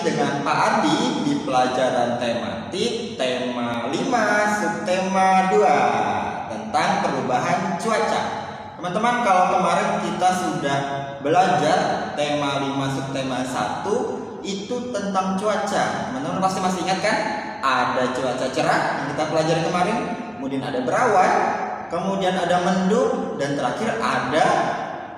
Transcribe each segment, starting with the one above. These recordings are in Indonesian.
dengan Pak Adi di pelajaran tematik tema 5 subtema 2 tentang perubahan cuaca. Teman-teman, kalau kemarin kita sudah belajar tema 5 subtema 1 itu tentang cuaca. Teman-teman pasti masih ingat kan? Ada cuaca cerah yang kita pelajari kemarin, kemudian ada berawan, kemudian ada mendung, dan terakhir ada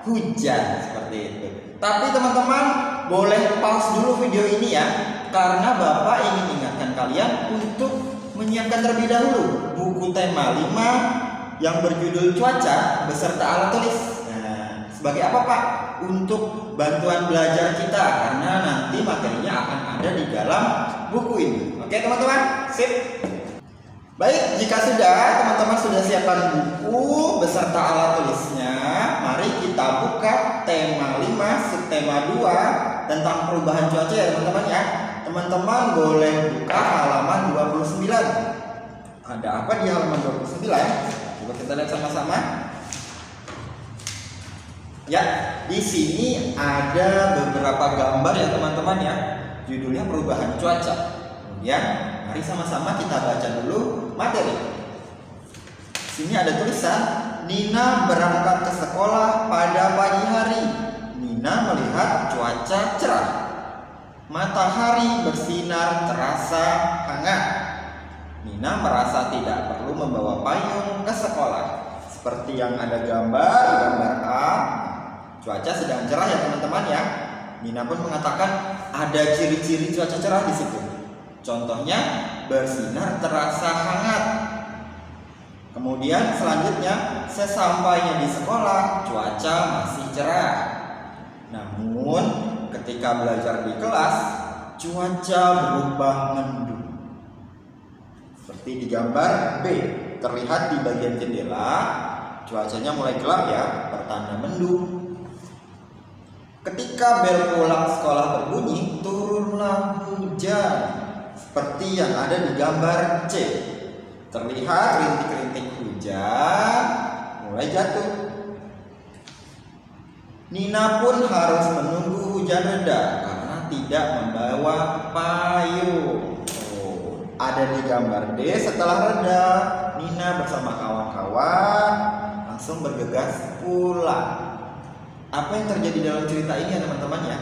hujan, seperti itu. Tapi teman-teman boleh pause dulu video ini ya, karena Bapak ingin ingatkan kalian untuk menyiapkan terlebih dahulu buku tema 5 yang berjudul cuaca beserta alat tulis. Nah, sebagai apa Pak? Untuk bantuan belajar kita, karena nanti materinya akan ada di dalam buku ini. Oke teman-teman, sip. Baik, jika teman-teman sudah siapkan buku beserta alat tulisnya, mari kita buka tema 5 subtema 2 tentang perubahan cuaca ya teman-teman ya. Teman-teman boleh buka halaman 29. Ada apa di halaman 29? Coba kita lihat sama-sama. Ya, di sini ada beberapa gambar ya teman-teman ya. Judulnya perubahan cuaca. Kemudian mari sama-sama kita baca dulu materi. Sini ada tulisan, Nina berangkat ke sekolah pada pagi hari. Nina melihat cuaca cerah. Matahari bersinar terasa hangat. Nina merasa tidak perlu membawa payung ke sekolah. Seperti yang ada gambar A. Cuaca sedang cerah ya teman-teman ya. Nina pun mengatakan ada ciri-ciri cuaca cerah di situ. Contohnya bersinar terasa hangat. Kemudian selanjutnya, sesampainya di sekolah cuaca masih cerah. Namun ketika belajar di kelas cuaca berubah mendung. Seperti di gambar B, terlihat di bagian jendela cuacanya mulai gelap ya, bertanda mendung. Ketika bel pulang sekolah berbunyi, turunlah hujan. Seperti yang ada di gambar C, terlihat rintik-rintik hujan mulai jatuh. Nina pun harus menunggu hujan reda karena tidak membawa payung. Ada di gambar D, setelah reda, Nina bersama kawan-kawan langsung bergegas pulang. Apa yang terjadi dalam cerita ini ya teman-teman ya?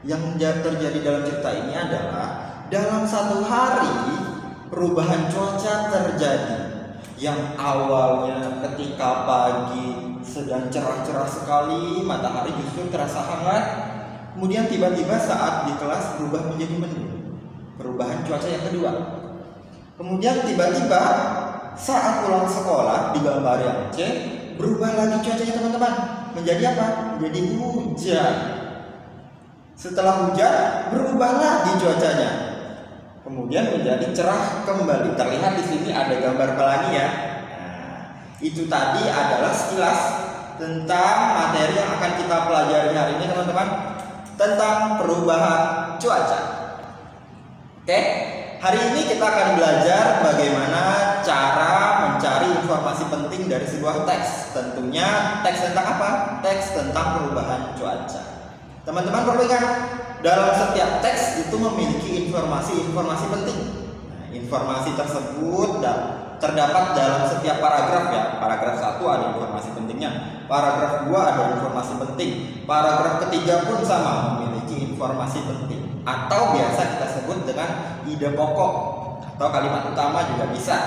Yang terjadi dalam cerita ini adalah dalam satu hari perubahan cuaca terjadi. Yang awalnya ketika pagi sedang cerah-cerah sekali, matahari justru terasa hangat. Kemudian tiba-tiba saat di kelas berubah menjadi mendung. Perubahan cuaca yang kedua. Kemudian tiba-tiba saat pulang sekolah di gambar yang C, berubah lagi cuacanya teman-teman. Menjadi apa? Menjadi hujan. Setelah hujan berubah lagi cuacanya. Kemudian menjadi cerah kembali. Terlihat di sini ada gambar pelangi ya. Nah, itu tadi adalah sekilas tentang materi yang akan kita pelajari hari ini teman-teman, tentang perubahan cuaca. Oke, hari ini kita akan belajar bagaimana cara mencari informasi penting dari sebuah teks. Tentunya teks tentang apa? Teks tentang perubahan cuaca. Teman-teman perlu ingat, dalam setiap teks itu memiliki informasi-informasi penting. Nah, informasi tersebut terdapat dalam setiap paragraf ya. Paragraf 1 ada informasi pentingnya, paragraf 2 ada informasi penting, paragraf ketiga pun sama memiliki informasi penting. Atau biasa kita sebut dengan ide pokok atau kalimat utama juga bisa.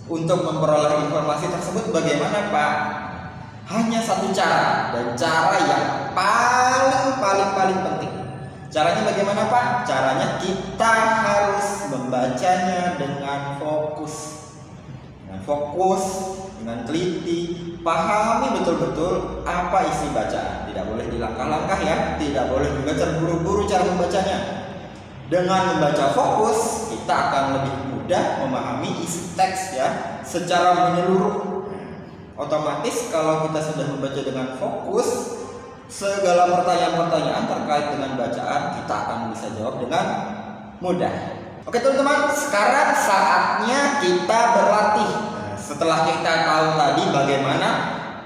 Untuk memperoleh informasi tersebut bagaimana Pak? Hanya satu cara, dan cara yang paling penting. Caranya bagaimana Pak? Caranya kita harus membacanya dengan fokus. Dengan teliti, pahami betul-betul apa isi bacaan. Tidak boleh dilangkah-langkah ya, tidak boleh juga terburu-buru cara membacanya. Dengan membaca fokus, kita akan lebih mudah memahami isi teks ya secara menyeluruh. Otomatis kalau kita sudah membaca dengan fokus, segala pertanyaan-pertanyaan terkait dengan bacaan kita akan bisa jawab dengan mudah. Oke teman-teman, sekarang saatnya kita berlatih. Setelah kita tahu tadi bagaimana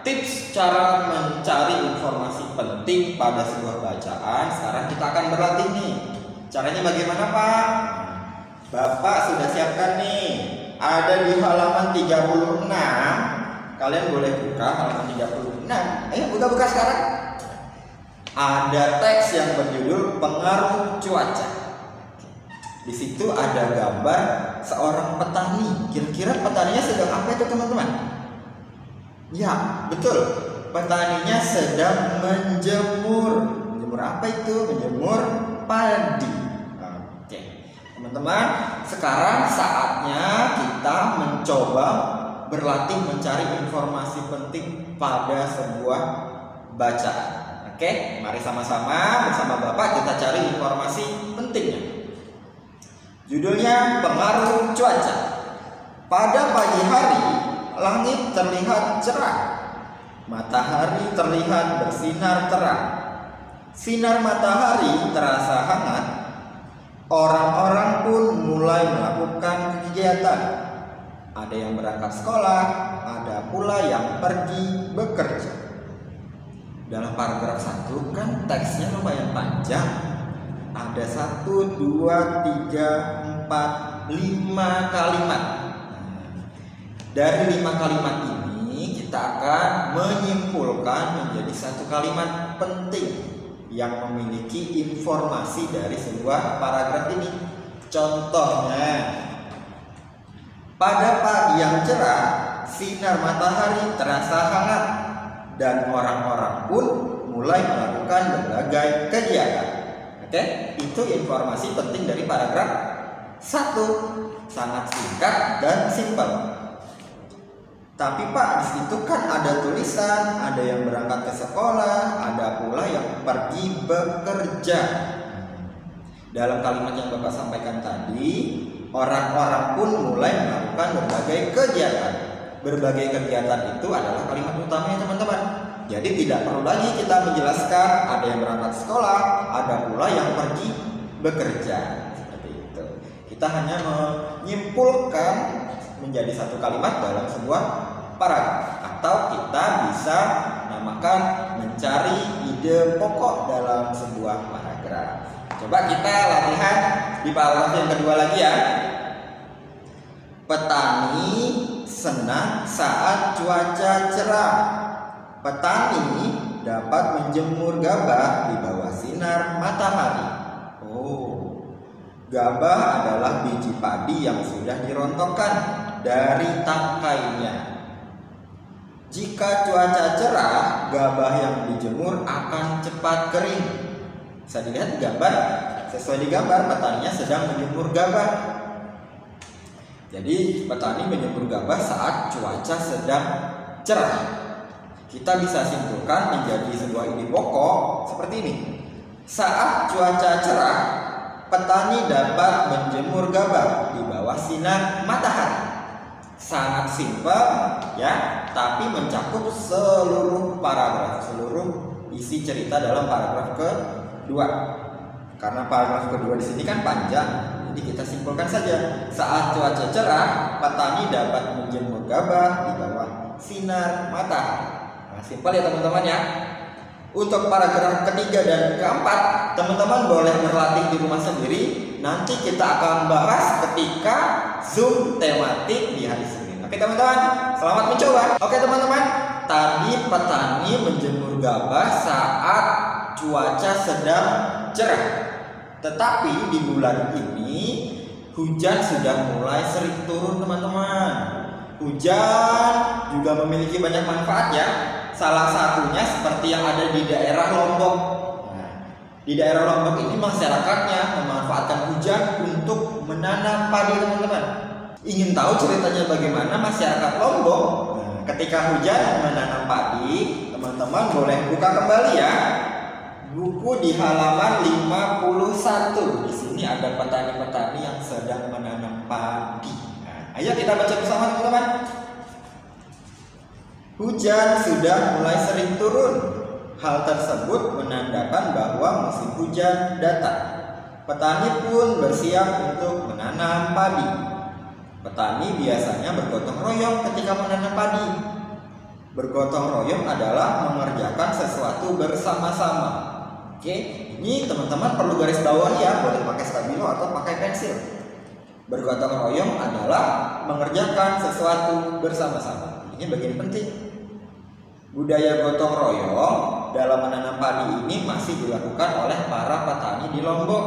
tips cara mencari informasi penting pada sebuah bacaan, sekarang kita akan berlatih nih. Caranya bagaimana, Pak? Bapak sudah siapkan nih. Ada di halaman 36. Kalian boleh buka halaman 36. Ayo buka sekarang. Ada teks yang berjudul pengaruh cuaca. Di situ ada gambar seorang petani. Kira-kira petaninya sedang apa itu, teman-teman? Ya, betul. Petaninya sedang menjemur. Menjemur apa itu? Menjemur padi. Oke. Teman-teman, sekarang saatnya kita mencoba berlatih mencari informasi penting pada sebuah bacaan. Oke, mari sama-sama bersama Bapak kita cari informasi pentingnya. Judulnya pengaruh cuaca. Pada pagi hari, langit terlihat cerah. Matahari terlihat bersinar terang. Sinar matahari terasa hangat. Orang-orang pun mulai melakukan kegiatan. Ada yang berangkat sekolah, ada pula yang pergi bekerja. Dalam paragraf 1 kan teksnya lumayan panjang. Ada 1, 2, 3, 4, 5 kalimat. Dari 5 kalimat ini kita akan menyimpulkan menjadi satu kalimat penting yang memiliki informasi dari sebuah paragraf ini. Contohnya, pada pagi yang cerah, sinar matahari terasa hangat dan orang-orang pun mulai melakukan berbagai kegiatan. Oke, itu informasi penting dari paragraf 1. Sangat singkat dan simpel. Tapi Pak, di situ kan ada tulisan, ada yang berangkat ke sekolah, ada pula yang pergi bekerja. Dalam kalimat yang Bapak sampaikan tadi, orang-orang pun mulai melakukan berbagai kegiatan. Berbagai kegiatan itu adalah kalimat utamanya, teman-teman. Jadi tidak perlu lagi kita menjelaskan ada yang berangkat sekolah, ada pula yang pergi bekerja. Seperti itu. Kita hanya menyimpulkan menjadi satu kalimat dalam sebuah paragraf, atau kita bisa namakan mencari ide pokok dalam sebuah paragraf. Coba kita latihan di paragraf yang kedua lagi ya. Petani senang saat cuaca cerah. Petani dapat menjemur gabah di bawah sinar matahari. Gabah adalah biji padi yang sudah dirontokkan dari tangkainya. Jika cuaca cerah, gabah yang dijemur akan cepat kering. Bisa dilihat di gambar, sesuai di gambar petaninya sedang menjemur gabah. Jadi petani menjemur gabah saat cuaca sedang cerah. Kita bisa simpulkan menjadi sebuah ide pokok seperti ini. Saat cuaca cerah, petani dapat menjemur gabah di bawah sinar matahari. Sangat simpel ya, tapi mencakup seluruh paragraf, seluruh isi cerita dalam paragraf kedua. Karena paragraf kedua di sini kan panjang, jadi kita simpulkan saja. Saat cuaca cerah, petani dapat menjemur gabah di bawah sinar matahari. Nah, simpel ya teman-teman ya. Untuk paragraf ketiga dan keempat, teman-teman boleh berlatih di rumah sendiri. Nanti kita akan bahas ketika Zoom tematik di hari Senin. Oke teman-teman, selamat mencoba. Oke teman-teman, tadi petani menjemur gabah saat cuaca sedang cerah. Tetapi di bulan ini hujan sudah mulai sering turun teman-teman. Hujan juga memiliki banyak manfaat ya. Salah satunya seperti yang ada di daerah Lombok. Nah, di daerah Lombok ini masyarakatnya memanfaatkan hujan untuk menanam padi teman-teman. Ingin tahu ceritanya bagaimana masyarakat Lombok ketika hujan menanam padi? Teman-teman boleh buka kembali ya buku di halaman 51. Di sini ada petani-petani yang sedang menanam padi. Nah, ayo kita baca bersama teman-teman. Hujan sudah mulai sering turun. Hal tersebut menandakan bahwa musim hujan datang. Petani pun bersiap untuk menanam padi. Petani biasanya bergotong royong ketika menanam padi. Bergotong royong adalah mengerjakan sesuatu bersama-sama. Oke, ini teman-teman perlu garis bawah ya, boleh pakai stabilo atau pakai pensil. Bergotong royong adalah mengerjakan sesuatu bersama-sama. Ini bagian penting. Budaya gotong royong dalam menanam padi ini masih dilakukan oleh para petani di Lombok.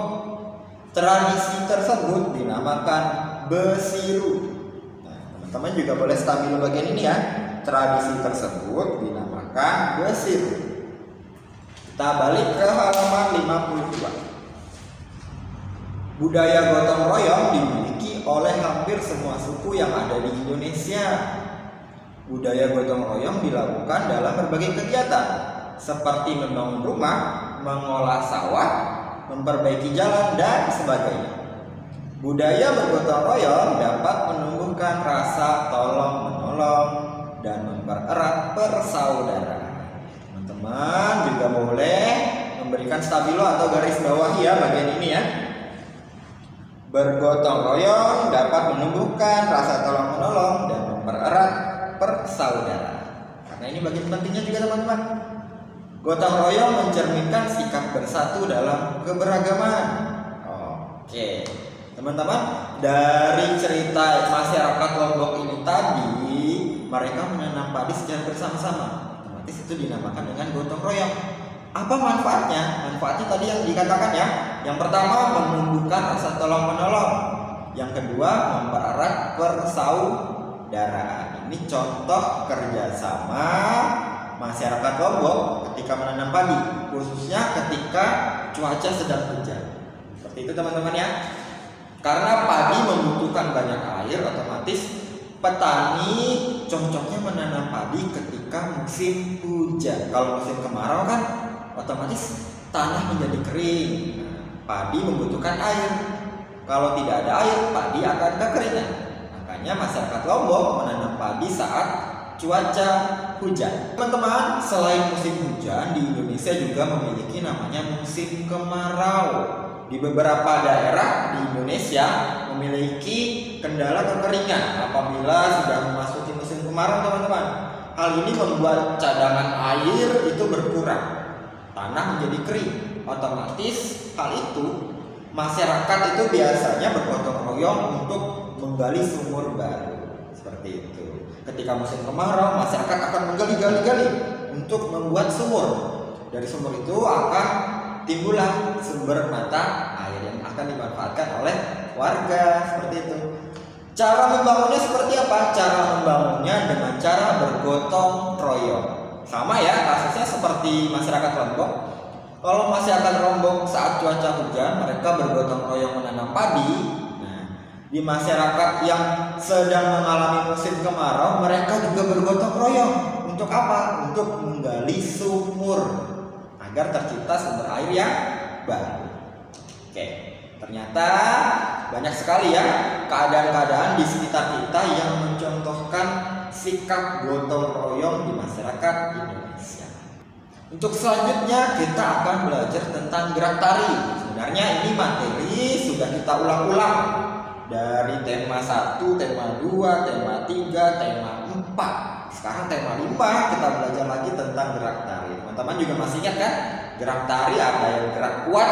Tradisi tersebut dinamakan besiru. Nah, teman-teman juga boleh stabilo bagian ini ya. Tradisi tersebut dinamakan besiru. Kita balik ke halaman 52. Budaya gotong royong dimiliki oleh hampir semua suku yang ada di Indonesia. Budaya gotong royong dilakukan dalam berbagai kegiatan seperti membangun rumah, mengolah sawah, memperbaiki jalan, dan sebagainya. Budaya bergotong royong dapat menumbuhkan rasa tolong-menolong dan mempererat persaudaraan. Teman-teman juga boleh memberikan stabilo atau garis bawah ya bagian ini ya. Bergotong royong dapat menumbuhkan rasa tolong-menolong dan mempererat persaudaraan. Karena ini bagian pentingnya juga teman-teman. Gotong royong mencerminkan sikap bersatu dalam keberagaman. Oke, teman-teman, dari cerita masyarakat Lombok ini tadi, mereka menanam padi secara bersama-sama. Otomatis itu dinamakan dengan gotong royong. Apa manfaatnya? Manfaatnya tadi yang dikatakan ya. Yang pertama, menumbuhkan rasa tolong-menolong. Yang kedua, mempererat persaudaraan. Ini contoh kerjasama masyarakat Lombok ketika menanam padi, khususnya ketika cuaca sedang hujan. Seperti itu teman-teman ya. Karena padi membutuhkan banyak air, otomatis petani cocoknya menanam padi ketika musim hujan. Kalau musim kemarau kan otomatis tanah menjadi kering. Padi membutuhkan air. Kalau tidak ada air, padi akan kekeringan. Makanya masyarakat Lombok menanam padi saat cuaca hujan. Teman-teman, selain musim hujan, di Indonesia juga memiliki namanya musim kemarau. Di beberapa daerah di Indonesia memiliki kendala kekeringan apabila sudah memasuki musim kemarau, teman-teman. Hal ini membuat cadangan air itu berkurang. Tanah menjadi kering. Otomatis hal itu masyarakat itu biasanya bergotong royong untuk menggali sumur baru. Seperti itu. Ketika musim kemarau, masyarakat akan menggali-gali untuk membuat sumur. Dari sumur itu akan timbullah sumber mata air yang akan dimanfaatkan oleh warga. Seperti itu. Cara membangunnya seperti apa? Cara membangunnya dengan cara bergotong royong. Sama ya, kasusnya seperti masyarakat Lombok. Kalau masyarakat Lombok saat cuaca hujan, mereka bergotong royong menanam padi. Nah, di masyarakat yang sedang mengalami musim kemarau, mereka juga bergotong royong. Untuk apa? Untuk menggali sumur agar tercipta sumber air yang baru. Oke, ternyata banyak sekali ya keadaan-keadaan di sekitar kita yang mencontohkan sikap gotong royong di masyarakat Indonesia. Untuk selanjutnya kita akan belajar tentang gerak tari. Sebenarnya ini materi sudah kita ulang-ulang dari tema 1, tema 2, tema 3, tema 4. Sekarang tema 5 kita belajar lagi tentang gerak tari. Teman-teman juga masih ingat kan? Gerak tari ada yang gerak kuat,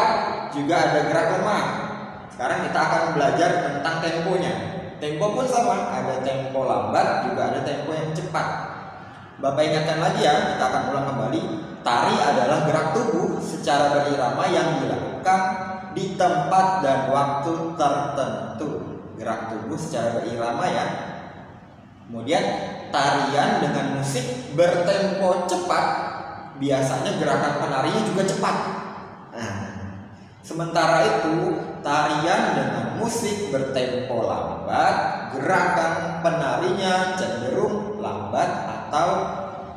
juga ada gerak lemah. Sekarang kita akan belajar tentang temponya. Tempo pun sama, ada tempo lambat, juga ada tempo yang cepat. Bapak ingatkan lagi ya, kita akan ulang kembali. Tari adalah gerak tubuh secara berirama yang dilakukan di tempat dan waktu tertentu. Gerak tubuh secara berirama ya. Kemudian tarian dengan musik bertempo cepat, biasanya gerakan penarinya juga cepat. Nah, sementara itu tarian dengan musik bertempo lambat, gerakan penarinya cenderung lambat atau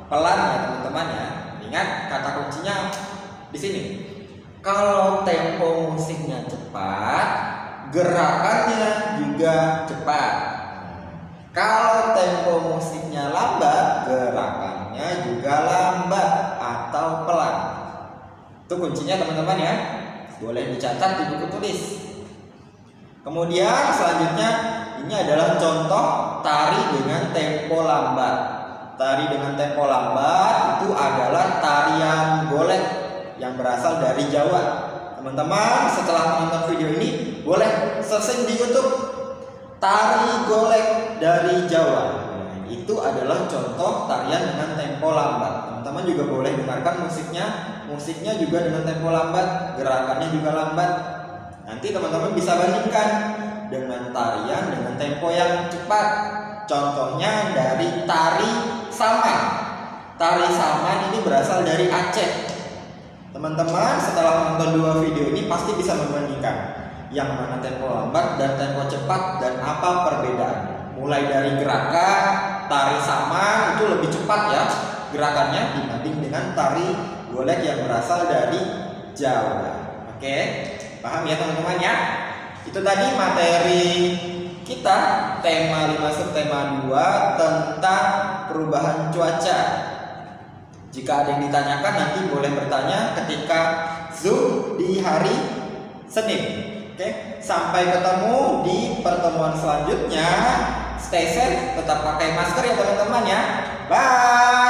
pelan ya teman-teman ya. Ingat kata kuncinya di sini. Kalau tempo musiknya cepat, gerakannya juga cepat. Kalau tempo musiknya lambat, gerakannya juga lambat atau pelan. Itu kuncinya teman-teman ya. Boleh dicatat di buku tulis. Kemudian selanjutnya ini adalah contoh tari dengan tempo lambat. Tari dengan tempo lambat itu adalah tarian golek. yang berasal dari Jawa. Teman-teman setelah menonton video ini boleh searching di YouTube tari golek dari Jawa. Nah, itu adalah contoh tarian dengan tempo lambat. Teman-teman juga boleh dengarkan musiknya juga dengan tempo lambat, gerakannya juga lambat. Nanti teman-teman bisa bandingkan dengan tarian dengan tempo yang cepat. Contohnya dari tari saman. Tari saman ini berasal dari Aceh. Teman-teman setelah menonton dua video ini pasti bisa membandingkan yang mana tempo lambat dan tempo cepat dan apa perbedaannya. Mulai dari gerakan tari saman itu lebih cepat ya gerakannya dibanding dengan tari golek yang berasal dari Jawa. Oke, paham ya teman-teman ya? Itu tadi materi kita tema 5 subtema 2 tentang perubahan cuaca. Jika ada yang ditanyakan nanti boleh bertanya ketika Zoom di hari Senin. Oke, sampai ketemu di pertemuan selanjutnya. Stay safe, tetap pakai masker ya teman-teman ya. Bye.